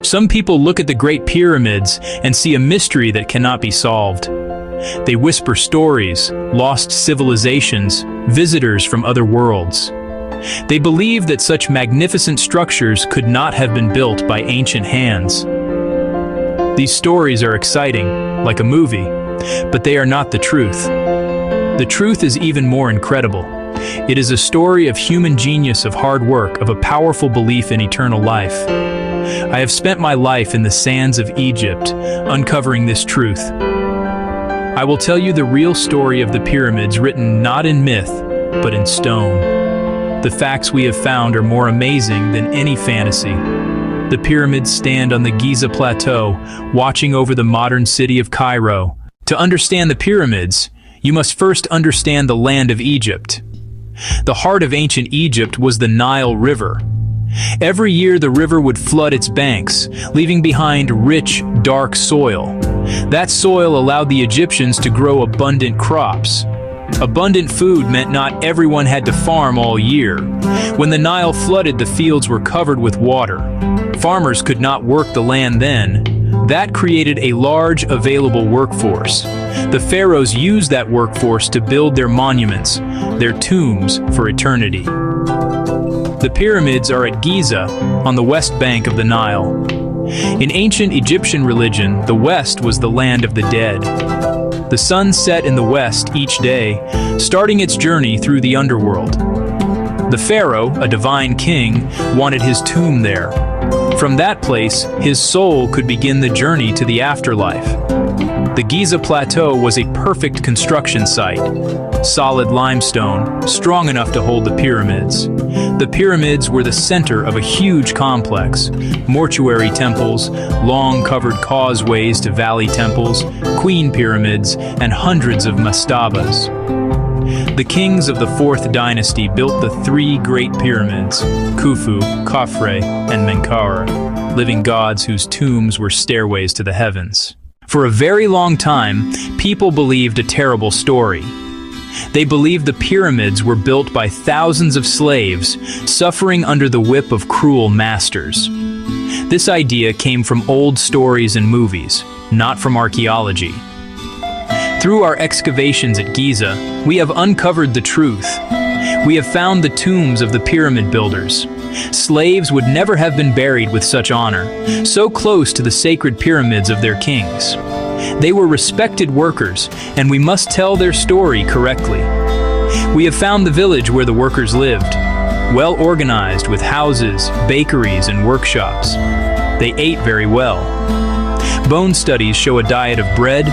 Some people look at the Great Pyramids and see a mystery that cannot be solved. They whisper stories, lost civilizations, visitors from other worlds. They believe that such magnificent structures could not have been built by ancient hands. These stories are exciting, like a movie, but they are not the truth. The truth is even more incredible. It is a story of human genius, of hard work, of a powerful belief in eternal life. I have spent my life in the sands of Egypt, uncovering this truth. I will tell you the real story of the pyramids, written not in myth, but in stone. The facts we have found are more amazing than any fantasy. The pyramids stand on the Giza Plateau, watching over the modern city of Cairo. To understand the pyramids, you must first understand the land of Egypt. The heart of ancient Egypt was the Nile River. Every year the river would flood its banks, leaving behind rich, dark soil. That soil allowed the Egyptians to grow abundant crops. Abundant food meant not everyone had to farm all year. When the Nile flooded, the fields were covered with water. Farmers could not work the land then. That created a large available workforce. The pharaohs used that workforce to build their monuments, their tombs for eternity. The pyramids are at Giza, on the west bank of the Nile. In ancient Egyptian religion, the west was the land of the dead. The sun set in the west each day, starting its journey through the underworld. The pharaoh, a divine king, wanted his tomb there. From that place, his soul could begin the journey to the afterlife. The Giza Plateau was a perfect construction site. Solid limestone, strong enough to hold the pyramids. The pyramids were the center of a huge complex. Mortuary temples, long covered causeways to valley temples, queen pyramids, and hundreds of mastabas. The kings of the 4th dynasty built the 3 great pyramids, Khufu, Khafre, and Menkaure, living gods whose tombs were stairways to the heavens. For a very long time, people believed a terrible story. They believed the pyramids were built by thousands of slaves, suffering under the whip of cruel masters. This idea came from old stories and movies, not from archaeology. Through our excavations at Giza, we have uncovered the truth. We have found the tombs of the pyramid builders. Slaves would never have been buried with such honor, so close to the sacred pyramids of their kings. They were respected workers, and we must tell their story correctly. We have found the village where the workers lived, well organized with houses, bakeries, and workshops. They ate very well. Bone studies show a diet of bread,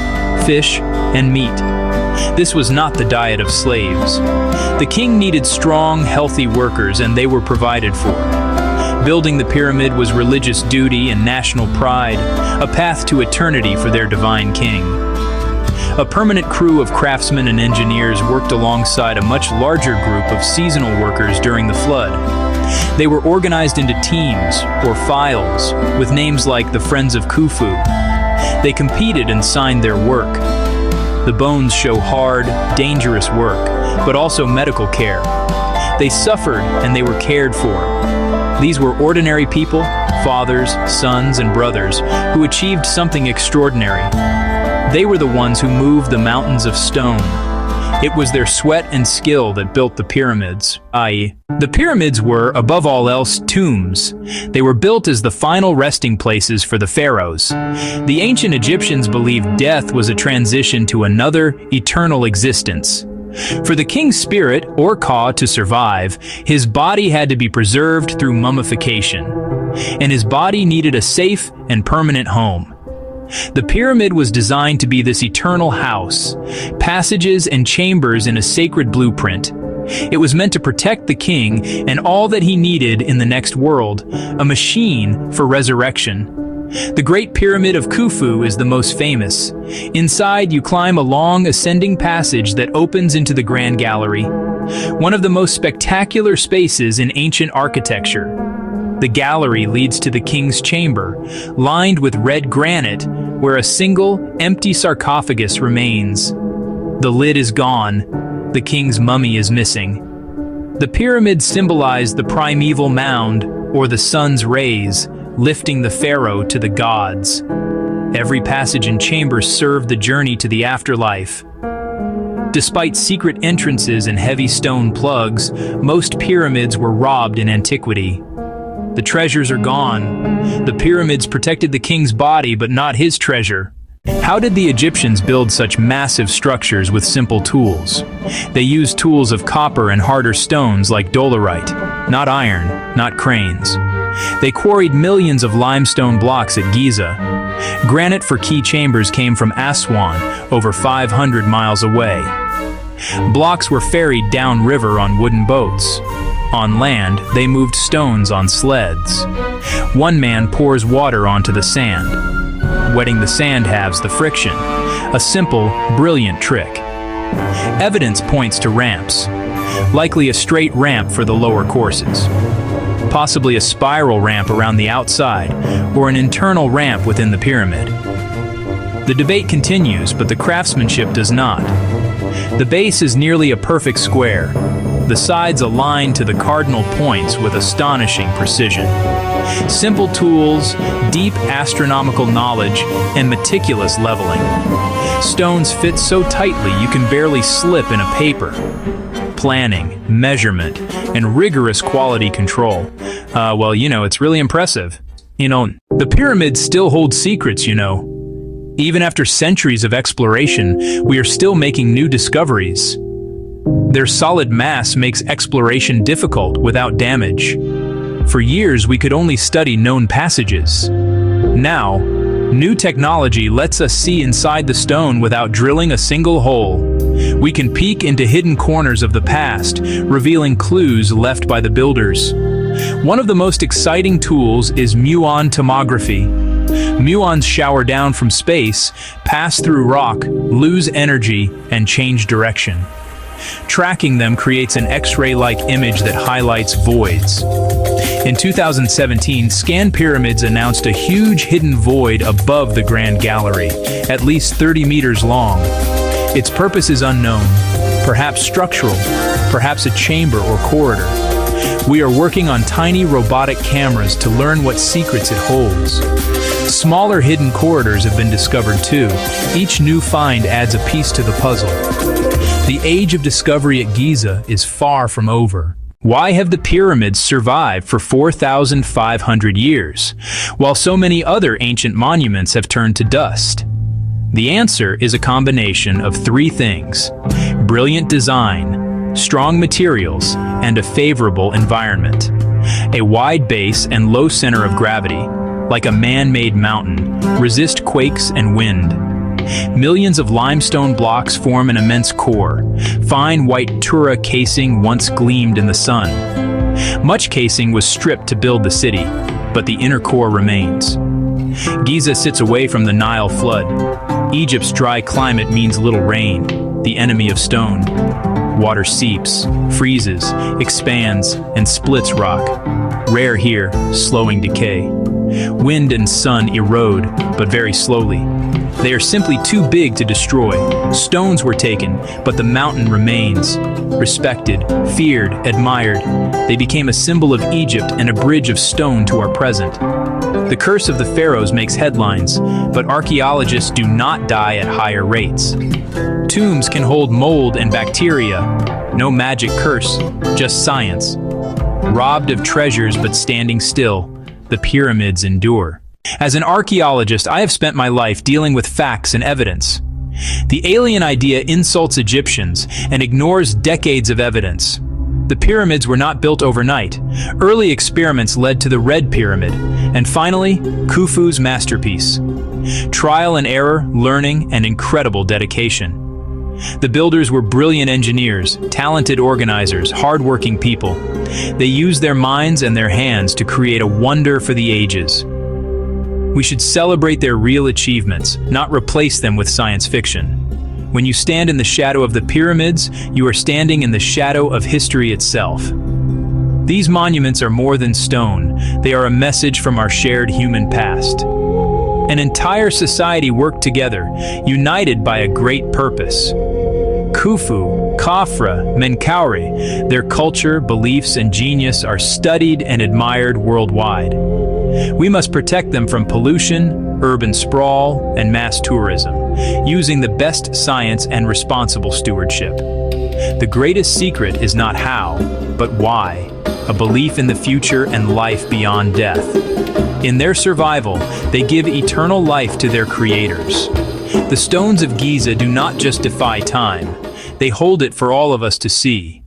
fish, and meat. This was not the diet of slaves. The king needed strong, healthy workers, and they were provided for. Building the pyramid was religious duty and national pride, a path to eternity for their divine king. A permanent crew of craftsmen and engineers worked alongside a much larger group of seasonal workers during the flood. They were organized into teams, or files, with names like the Friends of Khufu. They competed and signed their work. The bones show hard, dangerous work, but also medical care. They suffered and they were cared for. These were ordinary people, fathers, sons, and brothers, who achieved something extraordinary. They were the ones who moved the mountains of stone. It was their sweat and skill that built the pyramids, i.e., the pyramids were, above all else, tombs. They were built as the final resting places for the pharaohs. The ancient Egyptians believed death was a transition to another, eternal existence. For the king's spirit, or Ka, to survive, his body had to be preserved through mummification. And his body needed a safe and permanent home. The pyramid was designed to be this eternal house, passages and chambers in a sacred blueprint. It was meant to protect the king and all that he needed in the next world, a machine for resurrection. The Great Pyramid of Khufu is the most famous. Inside, you climb a long ascending passage that opens into the Grand Gallery, one of the most spectacular spaces in ancient architecture. The gallery leads to the king's chamber, lined with red granite, where a single, empty sarcophagus remains. The lid is gone. The king's mummy is missing. The pyramids symbolize the primeval mound, or the sun's rays, lifting the pharaoh to the gods. Every passage and chamber served the journey to the afterlife. Despite secret entrances and heavy stone plugs, most pyramids were robbed in antiquity. The treasures are gone. The pyramids protected the king's body, but not his treasure. How did the Egyptians build such massive structures with simple tools? They used tools of copper and harder stones like dolerite, not iron, not cranes. They quarried millions of limestone blocks at Giza. Granite for key chambers came from Aswan, over 500 miles away. Blocks were ferried downriver on wooden boats. On land, they moved stones on sleds. One man pours water onto the sand. Wetting the sand halves the friction. A simple, brilliant trick. Evidence points to ramps. Likely a straight ramp for the lower courses. Possibly a spiral ramp around the outside, or an internal ramp within the pyramid. The debate continues, but the craftsmanship does not. The base is nearly a perfect square. The sides align to the cardinal points with astonishing precision. Simple tools, deep astronomical knowledge, and meticulous leveling. Stones fit so tightly you can barely slip in a paper. Planning, measurement, and rigorous quality control. Well, it's really impressive. The pyramids still hold secrets, Even after centuries of exploration, we are still making new discoveries. Their solid mass makes exploration difficult without damage. For years, we could only study known passages. Now, new technology lets us see inside the stone without drilling a single hole. We can peek into hidden corners of the past, revealing clues left by the builders. One of the most exciting tools is muon tomography. Muons shower down from space, pass through rock, lose energy, and change direction. Tracking them creates an X-ray-like image that highlights voids. In 2017, Scan Pyramids announced a huge hidden void above the Grand Gallery, at least 30 meters long. Its purpose is unknown, perhaps structural, perhaps a chamber or corridor. We are working on tiny robotic cameras to learn what secrets it holds. Smaller hidden corridors have been discovered too. Each new find adds a piece to the puzzle. The age of discovery at Giza is far from over. Why have the pyramids survived for 4,500 years, while so many other ancient monuments have turned to dust? The answer is a combination of three things: brilliant design, strong materials, and a favorable environment. A wide base and low center of gravity, like a man-made mountain, resist quakes and wind. Millions of limestone blocks form an immense core. Fine white tura casing once gleamed in the sun. Much casing was stripped to build the city, but the inner core remains. Giza sits away from the Nile flood. Egypt's dry climate means little rain, the enemy of stone. Water seeps, freezes, expands, and splits rock. Rare here, slowing decay. Wind and sun erode, but very slowly. They are simply too big to destroy. Stones were taken, but the mountain remains. Respected, feared, admired. They became a symbol of Egypt and a bridge of stone to our present. The curse of the pharaohs makes headlines, but archaeologists do not die at higher rates. Tombs can hold mold and bacteria. No magic curse, just science. Robbed of treasures but standing still, the pyramids endure. As an archaeologist, I have spent my life dealing with facts and evidence. The alien idea insults Egyptians and ignores decades of evidence. The pyramids were not built overnight. Early experiments led to the Red Pyramid, and finally, Khufu's masterpiece. Trial and error, learning, and incredible dedication. The builders were brilliant engineers, talented organizers, hardworking people. They used their minds and their hands to create a wonder for the ages. We should celebrate their real achievements, not replace them with science fiction. When you stand in the shadow of the pyramids, you are standing in the shadow of history itself. These monuments are more than stone. They are a message from our shared human past. An entire society worked together, united by a great purpose. Khufu, Khafra, Menkaure, their culture, beliefs, and genius are studied and admired worldwide. We must protect them from pollution, urban sprawl, and mass tourism, using the best science and responsible stewardship. The greatest secret is not how, but why, a belief in the future and life beyond death. In their survival, they give eternal life to their creators. The stones of Giza do not just defy time, they hold it for all of us to see.